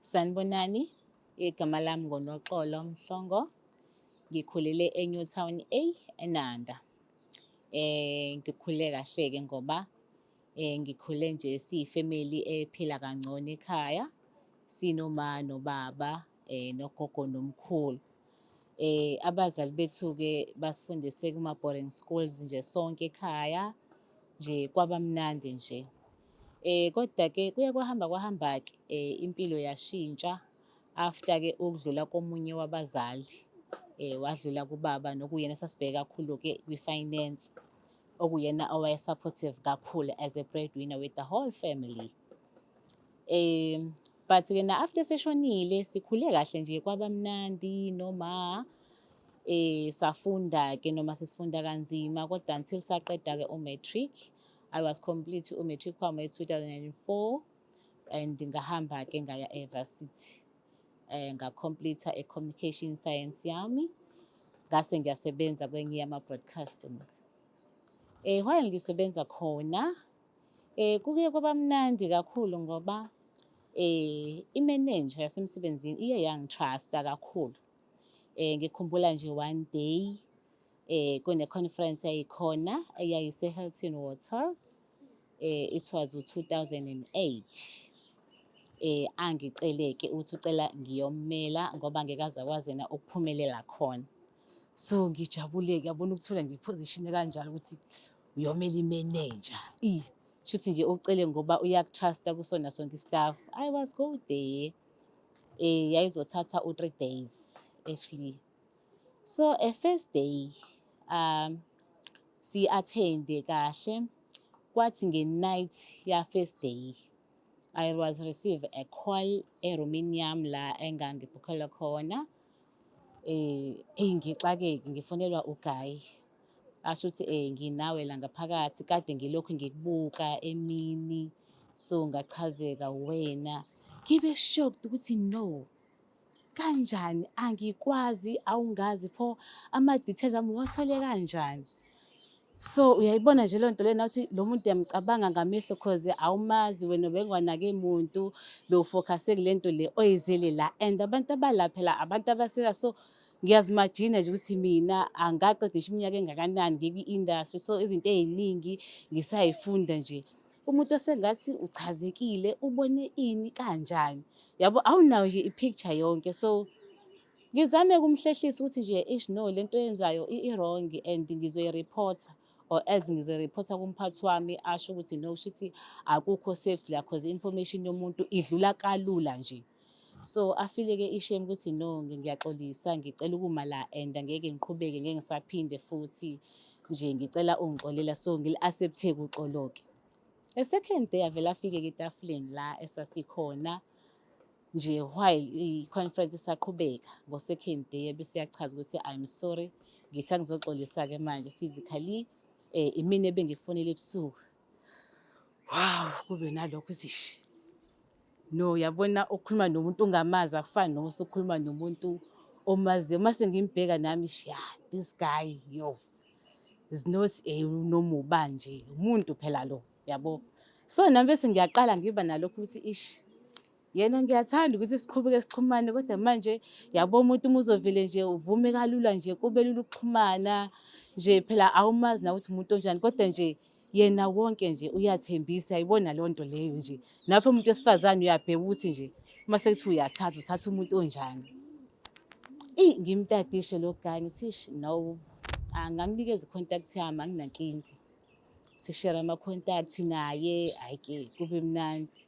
Sanibonani, igama lami ngoNoxolo Mhlongo. Ngikhulele eNewtown A, eNanda. Ngikhule kahle-ke ngoba ngikhule nje siyifemeli ephila kangcono ekhaya, sinoma nobaba, nogogo nomkhulu. Abazali bethu-ke basifundise kuma-boarding schools nje sonke ekhaya, nje kwaba mnandi nje. Koda-ke kuye kwahamba-ke impilo yashintsha after-ke ukudlula komunye wabazali. Wadlula kubaba nokuyena esasibheke kakhulu-ke kwi-finance, okuyena owaye-supportive kakhulu as a breadwinner with the whole family. But-ke na after eseshonile sikhule kahle nje kwaba mnandi noma safunda-ke noma sisifunda kanzima kodwa until saqeda-ke u-matric. I was complete u-matric wami we-2004 and ngahamba-ke ngaya e-varsity. Nga-complete e-communication science yami, ngase ngiyasebenza kwenye yama-broadcasting. While ngisebenza khona, kuke kwaba mnandi kakhulu ngoba i-manager yasemsebenzini iye yangi-trust-a kakhulu. Ngikhumbula nje one day kune-conference eyayikhona eyayise-Hilton Water. It was u-2008. Angicele-ke ukuthi ucela ngiyomela ngoba ngeke akwazi yena ukuphumelela khona. So ngijabule-ke yabona ukuthola nje i-position ekanjalo ukuthi uyomela i-manager. Shuthi nje ucele ngoba uyaku-trust-a kusona sonke i-staff. I was go there. Yayizothatha u-3 days actually. So first day si-attend-e kahle. Kwathi nge-night ya-first day, I was receive a call erumini yami la engangibhukhela khona. Ngixakeke ngifonelwa uGayi. Asho ukuthi nginawe la ngaphakathi kade ngilokhu ngikubuka emini. So ngachazeka wena. Ngibe shocked ukuthi no. Kanjani angikwazi awungazi pho ama-details ami uwathole kanjani? So uyayibona nje lento lena ukuthi lo muntu uyamcabanga ngamehlo cause awumazi wena benganake muntu bewufocuse kule nto le oyizele la and abantu abala phela abantu abasela. So ngiyazimagina nje ukuthi mina angaqeda ngisho iminyaka engakanani ngikwi-industry, so izinto ey'ningi ngisayifunda nje. Umuntu osengathi uchazekile ubone ini kanjani yabo, awunayo nje i-picture yonke. So ngizame ukumhlehlisa ukuthi nje no lento oyenzayo i-wrong and ngizoyi-reporta or else ngizoyi-reporta kumphathi wami asho ukuthi no shuthi akukho safety la cause i-information yomuntu idlula kalula nje. So afile-ke ishame ukuthi no ngiyaxolisa ngicela ukuma la and angeke ngiqhubeke ngeke ngisaphinde futhi nje ngicela ungixolela. So ngili-accept-e uxolo-ke. The-second day avele afike-ke etafuleni la esasikhona nje while i-conference isaqhubeka. Ngo-second day bese eyachaza ukuthi I'm sorry, ngithi angizoxolisa-ke manje physically imina ebengikufonela ebusuku. Wow, kube nalokho ukuthi no yabona ukukhuluma nomuntu ungamazi akufani noma usukhuluma nomuntu omaziyo. Mase ngimbheka nami this guy is not noma ubani nje umuntu phela lo yabo. So nami bese ngiyaqala ngiba nalokho ukuthi yena ngiyathanda ukuthi siqhumane kodwa manje yabo umuntu uzovele nje uvume kalula nje kube lula ukuxhumana nje phela awumazi na ukuthi umuntu onjani kodwa nje yena wonke nje uyathembisa. Ayibona leyo nto leyo nje napho umuntu wesifazane uyabheka ukuthi nje uma sekuthi uthatha umuntu onjani. Ngimtadishe lo guy ngithi no anganginikeza i-contact yami anginankinga. Sishare ama-contact naye hhayi-ke kube mnandi.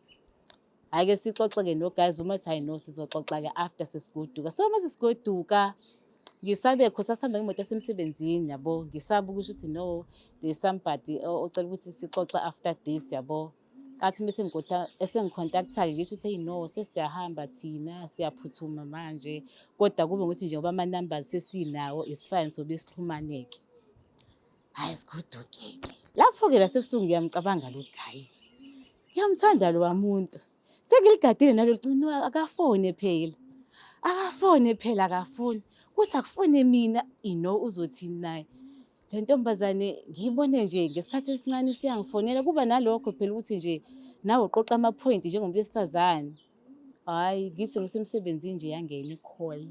Hhayi-ke sixoxe-ke no-guys uma kuthi no sizoxoxa-ke after sesigoduka. So uma sesigoduka ngisabe sasihamba ngemoto yasemsebenzini yabo, ngisaba ukusho ukuthi no there is somebody ocela ukuthi sixoxe after this yabo. Kathi mase esengikhontactha-ke ngisho ukuthi no sesiyahamba thina siyaphuthuma manje kodwa kube ukuthi nje ngoba ama-numbers sesinawo is fine sobe sixhumane-ke. Hhayi sigoduke-ke lapho-ke lasebusuku ngiyamcabanga lo guy, ngiyamthanda loya muntu. Sengiligadile nalo cingo akafone phela akafoni. Kuthi akufone mina uzothini naye. Le ntombazane ngiyibone nje ngesikhathi esincane siyangifonela kuba nalokho phela ukuthi nje nawe uqoqa amaphoyinti njengomuntu wesifazane. Hhayi, ngithi ngisemsebenzini nje yangena i-call.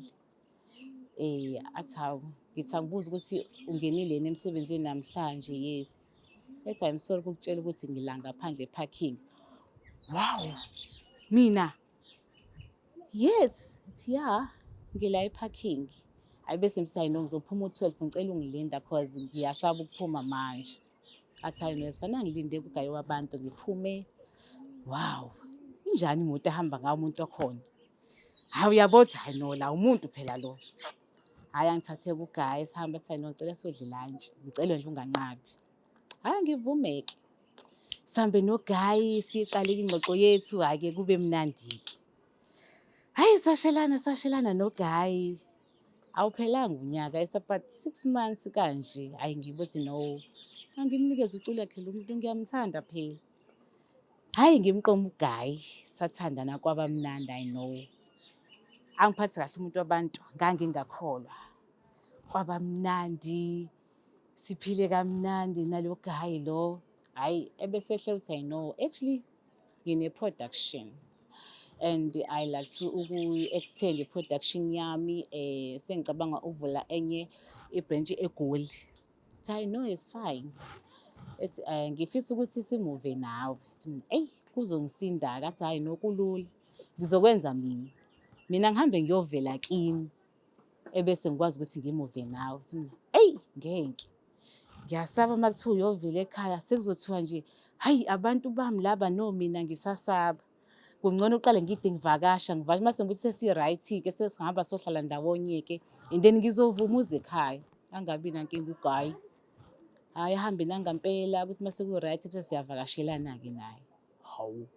Athi hawu, ngithi angibuze ukuthi ungenile yini emsebenzini namhlanje? Yes. Ethi I'm sorry ukukutshela ukuthi ngila ngaphandle ephakhini. Wow, mina? Yes, ithi ya, ngila ephakhing. Hhayi bese msayi no ngizophuma u-12 ngicela ungilinda cause ngiyasaba ukuphuma manje. Athi hayi no esifanele ngilinde kugayi wabantu ngiphume. Wow, injani imoto ehamba ngawo umuntu okhona? Hhayi uyabo ukuthi hhayi no la umuntu phela lo. Hhayi angithathe kugayi sihamba athi hayi no ngicela siyodla ilantshi, ngicela nje unganqabi. Hhayi ngivume-ke. Sihambe nogayi siqaleke ingxoxo yethu, hhayi-ke kube mnandi-ke. Hhayi sashelana nogayi. Awuphelanga unyaka, it's about 6 months kanje. Hhayi ngibuthi no, angimnikeze uculekhe lo muntu ngiyamthanda phela. Hhayi ngimqoma ugayi, sathandana kwaba mnandi, I know. Angiphathi kahle umuntu wabantu, ngangingakholwa. Kwaba mnandi, siphile kamnandi nalo gayi lo. Hhayi ebesehle uthi I know, actually ngine-production and I like to uku-extend i-production yami. Sengicabanga ukuvula enye ibhrentshi eGoli. I know it's fine. Ngifisa ukuthi simuve nawe. Eyi kuzongisinda-ke. Athi hhayi no kulula, ngizokwenza mina. Mina ngihambe ngiyovela kini ebese ngikwazi ukuthi ngimuve nawe. Eyi ngeke. Ngiyasaba uma kuthiwa uyovela ekhaya sekuzothiwa nje, hhayi abantu bami laba no mina ngisasaba. Kungcono uqale ngide ngivakasha mase ngibuthi sesi-right-ke sesihamba sohlala ndawonye-ke and then ngizovuma uze ekhaya. Angabi nankinga ugayi. Hhayi ahambe nangampela ukuthi mase ku-right bese siyavakashelana-ke naye. Hawu,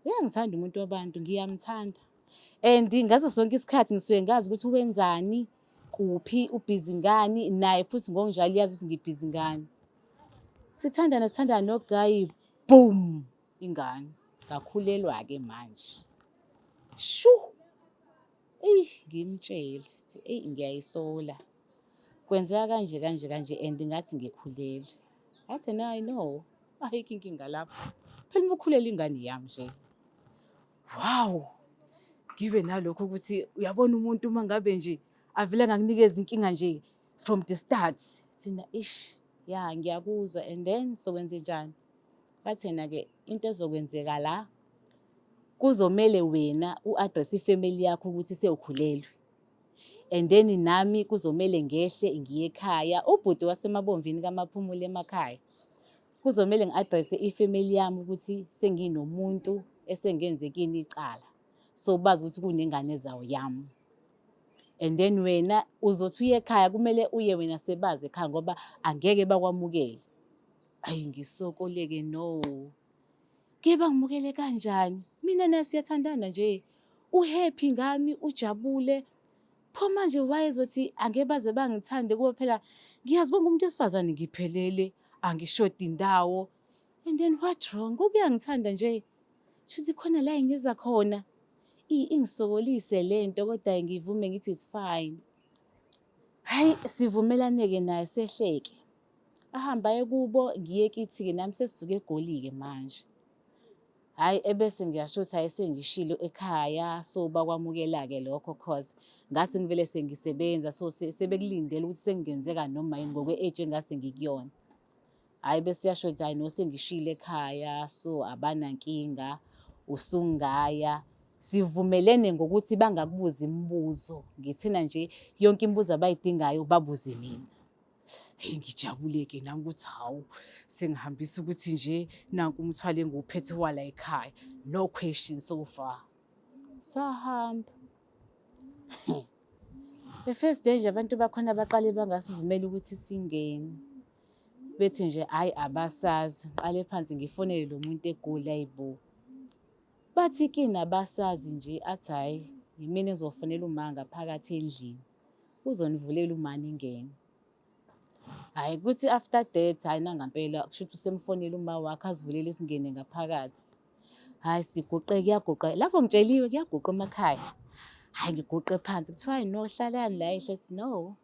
uyangithanda umuntu wabantu, ngiyamthanda. And ngaso sonke isikhathi ngisuke ngazi ukuthi wenzani, kuphi, ubhizi ngani, naye futhi ngokunjalo uyazi ukuthi ngibhizi ngani. Sithandana nogayi, boom, ingane. Ngakhulelwa-ke manje. Shu! Eyi ngimtshele ukuthi eyi ngiyayisola. Kwenzeka kanje and ngathi ngikhulelwe. Ngathi no I know, ayikho inkinga lapho. Phela uma ukhulelwe ingane yami nje. Wow! Ngibe nalokho ukuthi uyabona umuntu uma ngabe nje avele angakunikeza inkinga nje from the start. Thina ish, ya ngiyakuzwa and then sokwenzenjani? Bathena-ke into ezokwenzeka la, kuzomele wena u-address ifamily yakho ukuthi sewukhulelwe. And then nami kuzomele ngehle ngiye ekhaya. Ubhuti waseMabomvini kaMaphumulo emakhaya. Kuzomele ngi-address ifamily yami ukuthi senginomuntu esengenze kini icala. So bazi ukuthi kunengane zawo yami. And then wena uzothi uye ekhaya kumele uye wena sebazi ekhaya ngoba angeke bakwamukele. Ayi ngisokoleke no. Ke bangimukele kanjani? Mina naye siyathandana nje. U-happy ngami, ujabule. Pho manje wayezothi angeke baze bangithande kuba phela ngiyazi bonke umuntu wesifazane ngiphelele, angishodi indawo. And then what wrong? Kube uyangithanda nje. Shuthi khona la engeza khona. Ingisokolise lento kodwa ngivume ngithi it's fine. Hayi sivumelane-ke naye sehleke. Ahamba kubo ngiye kithi-ke nami sesisuke eGoli-ke manje. Hhayi ebese ngiyasho ukuthi hhayi sengishilo ekhaya so bakwamukela-ke lokho cause ngase ngivele sengisebenza so sebekulindele ukuthi sengenzeka noma yini ngokwe-age engase ngikuyona. Hhayi bese yasho ukuthi hhayi no sengishilo ekhaya so abanankinga usungaya. Sivumelene ngokuthi bangakubuzi imibuzo. Ngithina nje yonke imibuzo abayidingayo babuze mina. Hey ngijabule-ke nami ukuthi hawu sengihambisa ukuthi nje nanku umthwalo engiwuphethe wala ekhaya. No questions so far. Sahamba. The first day nje abantu bakhona baqale bangasivumela ukuthi singene. Bethi nje hhayi abasazi. Ngiqale phansi ngifonele lo muntu eGoli ayibo. Bathi kina abasazi nje athi hhayi yimina engizofonela uma ngaphakathi endlini. Uzonivulela uma ningene. Hhayi kuthi after that hhayi nangampela kusho ukuthi usemfonela uma wakhe azivulele singene ngaphakathi. Hhayi siguqe kuyaguqa. Lapho ngitsheliwe kuyaguqa emakhaya. Hhayi ngiguqe phansi kuthiwa hhayi no hlalani la ehlathi no.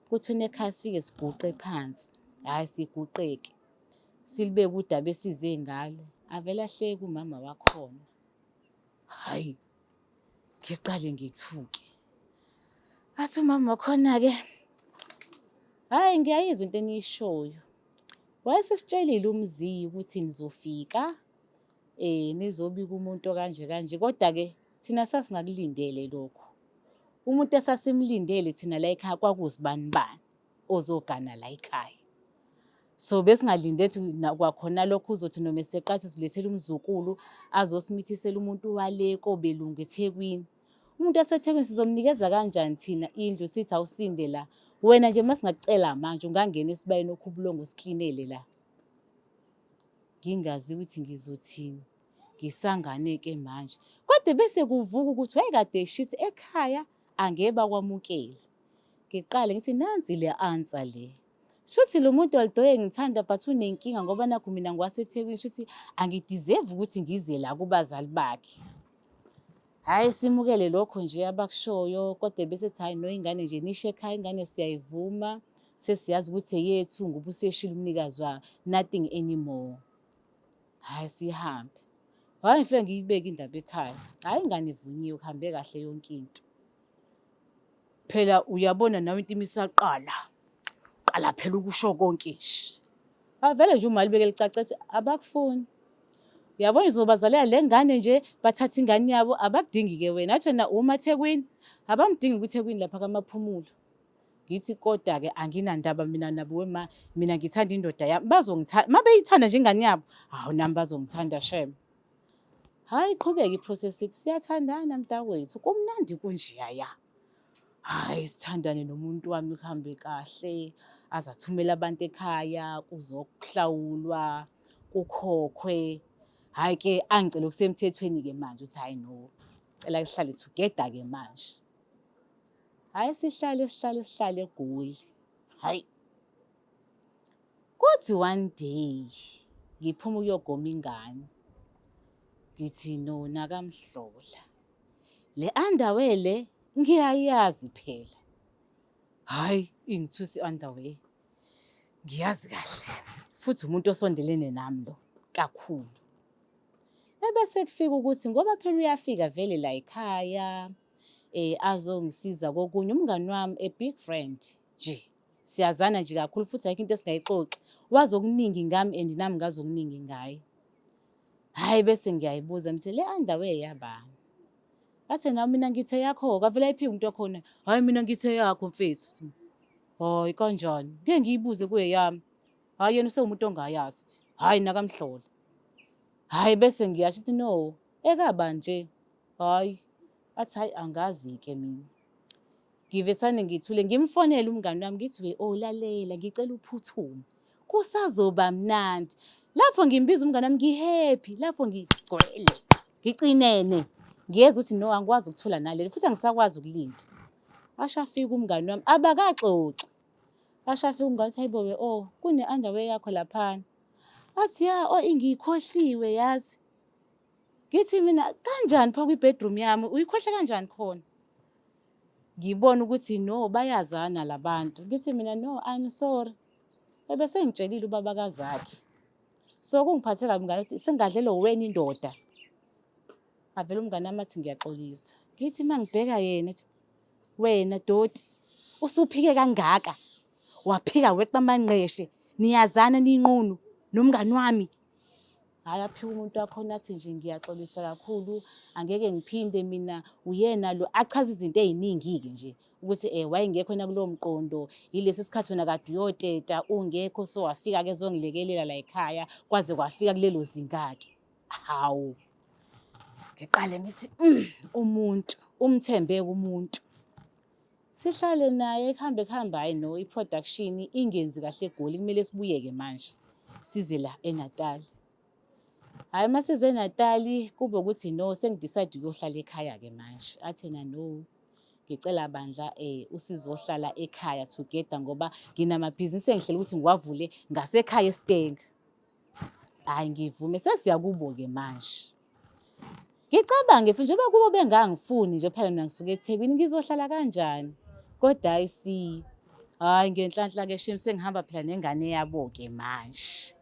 Kuthi unekhaya sifike siguqe phansi. Hhayi siguqe-ke. Silibeke udaba esize ngalo. Avele ahleke umama wakhona. Hhayi ngiqale ngithuke. Athi umama wakhona-ke, hhayi ngiyayizwa into eniyishoyo. Wayesesitshelile uMziyi ukuthi nizofika, nizobika umuntu okanje kanje, koda-ke thina sasingakulindele lokho. Umuntu esasimlindele thina la ekhaya kwakuzibani bani ozogana la ekhaya. So besingalinde ethi kwakhona lokho uzothi noma eseqathi silethele umzukulu azosimithisela umuntu wale koBelungu eThekwini. Umuntu waseThekwini sizomnikeza kanjani thina indlu sithi awusinde la? Wena nje masingakucela manje ungangena esibayeni okho ubulongo usiklinele la. Ngingazi ukuthi ngizothini, ngisangane-ke manje. Kodwa bese kuvuka ukuthi wayekade eshithi ekhaya angeke bakwamukela. Ngiqale ngithi nansi le answer le. Shuthi lo muntu walidoye ngithanda but unenkinga ngoba nakhu mina ngwaseThekwini shuthi angideserve ukuthi ngize la kubazali bakhe. Hhayi simukele lokho nje abakushoyo kodwa bese ethi hhayi no ingane nje nisho ekhaya ingane siyayivuma sesiyazi ukuthi eyethu ngoba useshile umnikazi wayo, nothing anymore. Hhayi sihambe. Hhayi ngifike ngiyibeke indaba ekhaya. Hhayi ingane ivunyiwe kuhambe kahle yonke into. Phela uyabona nawe into imisaqala. Qala phela ukusho konke nje. Vele nje uMalibeke licace ethi abakufuni. Uyabona uzobazalela le ngane nje bathatha ingane yabo abakudingi-ke wena. Athi wena umaThekwini, abamdingi kuThekwini lapha kaMaphumulo. Ngithi koda-ke anginandaba mina nabo wema, mina ngithanda indoda yami. Bazongithanda, uma beyithanda nje ingane yabo, hawu nami bazongithanda shem. Hhayi qhubeka i-process ithi siyathandana mntakwethu, kumnandi kunjeyaya. Hhayi sithandane nomuntu wami kuhambe kahle, azathumela abantu ekhaya, kuzokuhlawulwa, kukhokhwe. Hhayi-ke angicela okusemthethweni-ke manje uthi hhayi no, cela sihlale together-ke manje. Hhayi sihlale eGoli. Hhayi. Kuthi one day ngiphuma ukuyogoma ingane. Ngithi no nakamhlola. Le underwear le ngiyayazi phela. Hhayi ingithusa i-underwear. Ngiyazi kahle. Futhi umuntu osondelene nami lo kakhulu. Ebese kufika ukuthi ngoba phela uyafika vele la ekhaya azongisiza kokunye umngani wami a big friend nje. Siyazana nje kakhulu futhi ayikho into esingayixoxi. Wazi okuningi ngami and nami ngazi okuningi ngaye. Hhayi bese ngiyayibuza ngithi le underwear yabani? Athi nawe mina ngithe yakho kavele ayiphike umuntu wakhona. Hhayi mina ngithe yakho mfethu. Hhayi kanjani? Ngeke ngiyibuze kuye yami. Hhayi yena usewumuntu ongayazi. Hhayi nakamhlola. Hhayi bese ngiyasho ukuthi no ekaba nje. Hhayi athi hhayi angazi-ke mina. Ngivesane ngithule ngimfonele umngani wami ngithi we lalela ngicela uphuthume. Kusazoba mnandi. Lapho ngimbiza umngani wami ngi-happy, lapho ngigcwele, ngicinene. Ngiyeza ukuthi no angikwazi ukuthula naleli futhi angisakwazi ukulinda. Asho afika umngani wami abakaxoxi. Asho afika umngani wathi hayibo we kune-underwear yakho laphana. Athi ya ngiyikhohliwe yazi. Ngithi mina kanjani pha kwi-bedroom yami uyikhohle kanjani khona? Ngibona ukuthi no bayazana labantu. Ngithi mina no I'm sorry. Ebese ngitshelile ubabakazakhe. So kungiphathe kabi mngani ukuthi sengadlelwe wena indoda. Avele umngani wami athi ngiyaxolisa. Ngithi mangibheka yena ethi wena doti usuphike kangaka. Waphika weqa amanqeshe niyazana ninqunu nomngani wami. Hhayi aphika umuntu wakhona athi nje ngiyaxolisa kakhulu angeke ngiphinde mina uyena lo achaza izinto ey'ningi-ke nje ukuthi wayengekho na kulowo mqondo yilesi sikhathi wena kade uyoteta ungekho so wafika-ke ezongilekelela la ekhaya kwaze kwafika kulelo zinga-ke. Hawu ngiqale ngithi umuntu umthembeke umuntu. Sihlale naye kuhambe hhayi no i-production ingenzi kahle eGoli kumele sibuyeke manje size la eNatal. Hhayi masize eNatal kube ukuthi no sengidecide ukuyohlala ekhaya-ke manje. Athi ena no ngicela bandla usizohlala ekhaya together ngoba nginamabhizinisi engihlele ukuthi ngiwavule ngasekhaya eStenga. Hhayi ngivume sesiya kubo-ke manje. Ngicabange futhi njengoba kubo bengangifuni nje phela mina ngisuke eThekwini ngizohlala kanjani? Kodwa hayi hhayi ngenhlanhla-ke shame sengihamba phela nengane yabo-ke manje.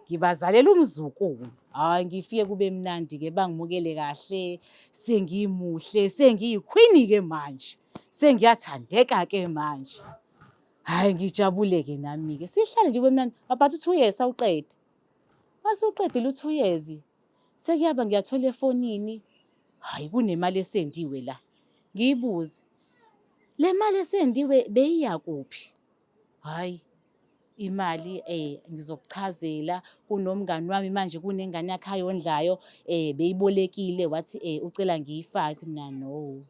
Ngibazalela umzukulu. Hhayi ngifike kube mnandi-ke bangimukele kahle, sengimuhle, sengiyikhwini-ke manje, sengiyathandeka-ke manje. Hhayi ngijabule-ke nami-ke, sihlale nje kube mnandi, but u-2 years awuqeda. Masuwuqedile u-2 years, sekuyaba ngiyathola efonini, hhayi kunemali esendiwe la. Ngiyibuze, le mali esendiwe beyiya kuphi? Hhayi imali ngizokuchazela, kunomngani wami manje kunengane yakhe ayondlayo beyibolekile wathi ucela ngiyifake. Ngithi mina no.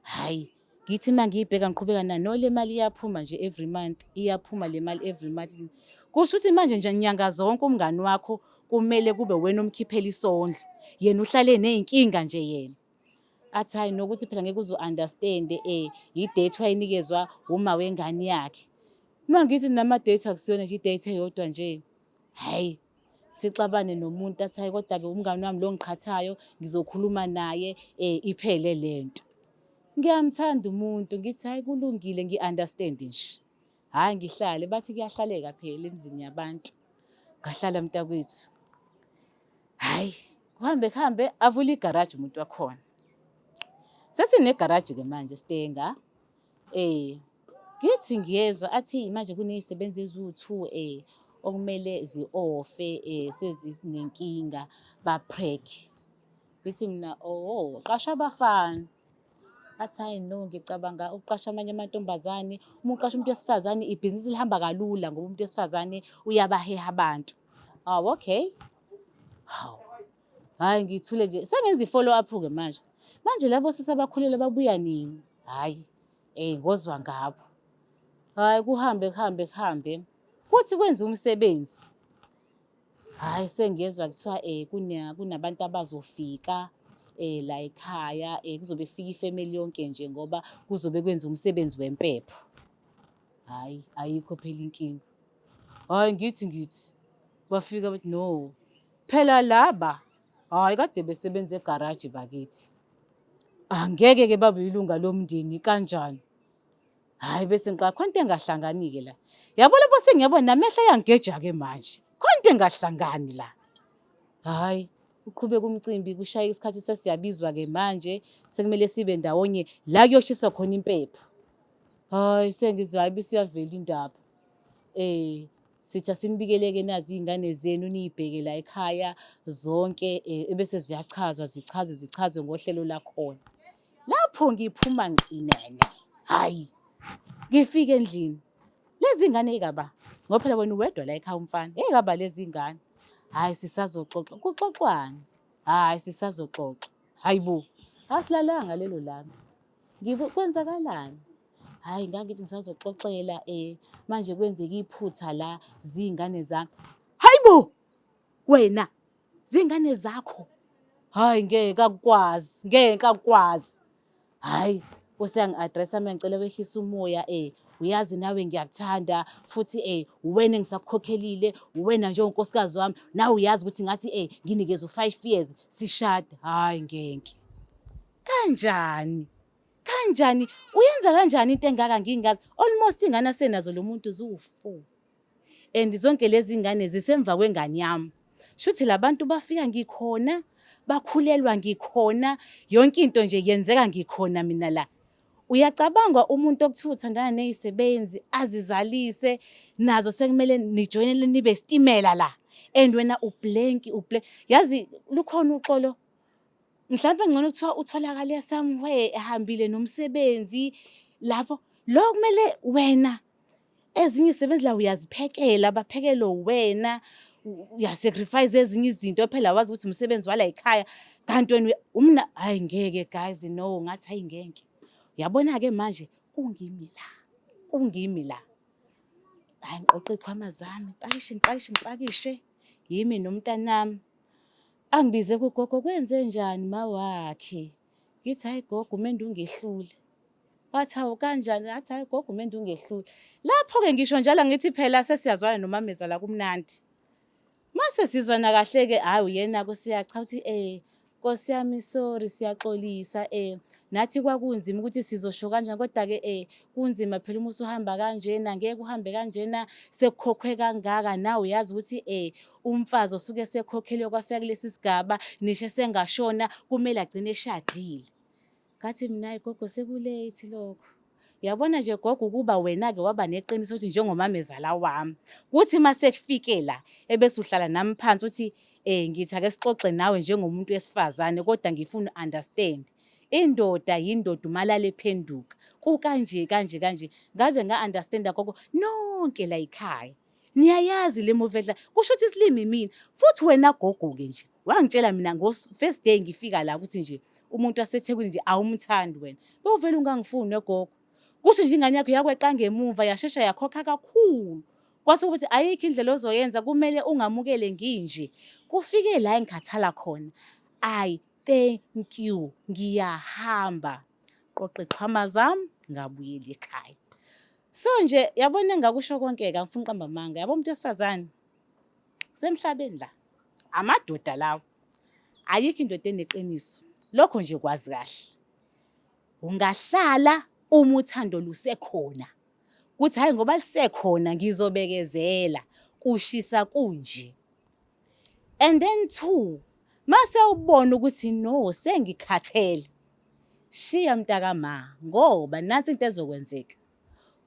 Hhayi ngithi mangiyibheka ngiqhubeka no le mali iyaphuma nje every month, iyaphuma le mali every month. Kusho ukuthi manje nje nyanga zonke umngani wakho kumele kube wena omkhiphela isondlo, yena uhlale ney'nkinga nje yena. Athi hhayi nokuthi phela ngeke uze u-understand-e i-date wayinikezwa uma wengane yakhe. Uma ngithi nama-date akusiyona nje i-date eyodwa nje, hhayi sixabane nomuntu athi hhayi kodwa-ke umngani wami lo ongiqhathayo ngizokhuluma naye iphele lento. Ngiyamthanda umuntu, ngithi hhayi kulungile ngi-understand-e nje. Hhayi ngihlale, bathi kuyahlaleka phela emizini yabantu. Ngahlala mntakwethu. Hhayi kuhambe avula igaraji umuntu wakhona. Sesinegaraji-ke manje Stenga. Ngithi ngiyezwa athi manje kuney'sebenzi eziwu-2 okumele zi-ofe sezinenkinga ba-preggy. Ngithi mina qasha abafana. Athi hhayi no, ngicabanga ukuqasha amanye amantombazane. Uma uqasha umuntu wesifazane ibhizinisi lihamba kalula ngoba umuntu wesifazane uyabaheha abantu. Hawu okay. Hawu, hhayi ngithule nje sengenza i-follow up-ke manje. Manje labo sesabakhulelwe babuya nini? Hhayi ngozwa ngabo. Hhayi kuhambe kuthi kwenza umsebenzi. Hhayi sengiyezwa kuthiwa kunabantu abazofika la ekhaya, kuzobe kufika ifemeli yonke nje ngoba kuzobe kwenza umsebenzi wempepho. Hhayi ayikho phela inkinga. Hhayi ngithi bafika bathi no, phela laba hhayi kade besebenza egaraji bakithi. Angeke-ke babe yilunga lomndeni kanjani? Hhayi bese ngiqala khona into engahlangani-ke la. Yabo lapho sengiyabona namehlo ayangigeja-ke manje. Khona into engahlangani la. Hhayi uqhubeka umcimbi kushaya isikhathi sesiyabizwa-ke manje sekumele sibe ndawonye la kuyoshiswa khona impepho. Hhayi sengithi hhayi bisiyavela indaba. Sithi asinibikele-ke nazi iy'ngane zenu niy'bheke la ekhaya zonke ebese zichazwe ngohlelo lakhona. Lapho ngiphuma nginene. Hhayi ngifike endlini. Lezi ngane ey'kaba ngoba phela wena uwedwa la ekhaya umfana. Ey'kaba lezi ngane. Hhayi sisazoxoxa. Kuxoxwani? Hhayi sisazoxoxa. Hayi bo, asilalanga lelo langa. Kwenzakalani? Hhayi ngangithi ngisazoxoxela manje kwenzeka iphutha la ziy'ngane zami. Hayi bo, wena zingane zakho? Hhayi ngeke akukwazi. Hhayi useyangi-address-a mina ngicela wehlise umoya uyazi nawe ngiyakuthanda futhi uwena engisakukhokhelile, uwena nje unkosikazi wami. Nawe uyazi ukuthi ngathi nginikeze u-5 years sishade. Hhayi ngeke. Kanjani? Uyenza kanjani into engaka ngingazi? Almost iy'ngane asenazo lo muntu ziwu-4 and zonke lezi ngane zisemva kwengane yami. Shuthi labantu bafika ngikhona, bakhulelwa ngikhona, yonke into nje yenzeka ngikhona mina la. Uyacabanga umuntu okuthiwa uthandana ney'sebenzi azizalise nazo sekumele nijoyinele nibe sitimela la and wena ublenki. Yazi lukhona uxolo mhlawumpe ngcono kuthiwa utholakale somewhere ehambile nomsebenzi lapho. Lo kumele wena ezinye izisebenzi la uyaziphekela, baphekele wena, uyasacrifice ezinye izinto phela wazi ukuthi umsebenzi wala ekhaya kanti wena hhayi ngeke guys no, ngathi hhayi ngeke. Uyabona-ke manje kungimi la. Hhayi ngiqoqe iy'khwama zami ngipakishe yimi nomntanami. Angibize kugogo, kwenze njani mawakhe? Ngithi hhayi gogo umendo ungehlule. Wathi hawu kanjani? Athi hhayi gogo umendo ungehlule. Lapho-ke ngisho njalo ngithi phela sesiyazwana nomameza la kumnandi. Mase sizwana kahle-ke hhayi uyena-ke siyacha ukuthi Nkosi yami sorry siyaxolisa nathi kwakunzima ukuthi sizosho kanjani kodwa-ke kunzima phela uma usuhamba kanjena ngeke uhambe kanjena sekukhokhwe kangaka nawe uyazi ukuthi umfazi osuke esekhokhelwe kwafika kulesi sigaba nisho sengashona kumele agcine eshadile. Ngathi mina hayi gogo seku-late lokho. Yabona nje gogo ukuba wena-ke waba neqiniso ukuthi njengomamezala wami kuthi mase kufike la ebese uhlala nami phansi uthi ngithi ake sixoxe nawe njengomuntu wesifazane kodwa ngifuna u-understand. Indoda yindoda umalala ephenduka. Kukanje kanje kanje. Ngabe nga-understand-a gogo nonke la ekhaya. Niyayazi le movie edla. Kusho ukuthi isilimi mina. Futhi wena gogo-ke nje wangitshela mina first day ngifika la ukuthi nje umuntu waseThekwini nje awumthandi wena. Bewuvele ungangifuni gogo. Kusho nje ingane yakho yakweqa ngemuva yashesha yakhokha kakhulu. Kwase ukuthi ayikho indlela ozoyenza kumele ungamukele nginje. Kufike la engikhathala khona. Thank you. Ngiyahamba. Qoqa iqhama zami ngabuyela ekhaya. So nje yabona engakusho konke-ke angifuni uqamba amanga. Yabo umuntu wesifazane semhlabeni la. Amadoda lawo. Ayikho indoda eneqiniso. Lokho nje kwazi kahle. Ungahlala uma uthando lusekhona. Kuthi hayi ngoba lisekhona ngizobekezela kushisa kunje. And then 2, mase ubona ukuthi no sengikhathele. Shiya mntakama ngoba nansi into ezokwenzeka.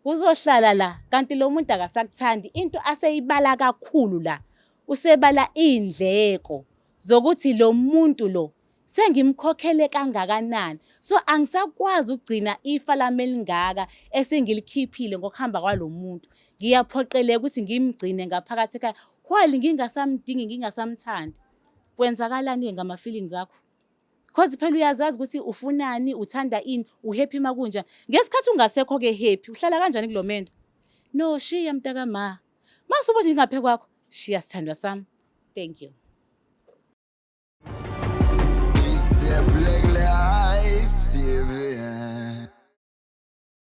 Uzohlala la kanti lo muntu akasakuthandi into aseyibala kakhulu la. Usebala indleko zokuthi lo muntu lo sengimkhokhele kangakanani. So angisakwazi ukugcina ifa lami elingaka esengilikhipile ngokuhamba kwalomuntu. Ngiyaphoqeleka ukuthi ngimgcine ngaphakathi ekhaya while ngingasamdingi ngingasamthandi. Kwenzakalani ngama feelings akho? Because phela uyazazi ukuthi ufunani, uthanda ini, uhappy makunja. Ngesikhathi ungasekho ke happy, uhlala kanjani kulomendo? No, shiya mntakama. Mase ubothi ngaphe kwakho, shiya sithandwa sami. Thank you. Is there Black Life TV?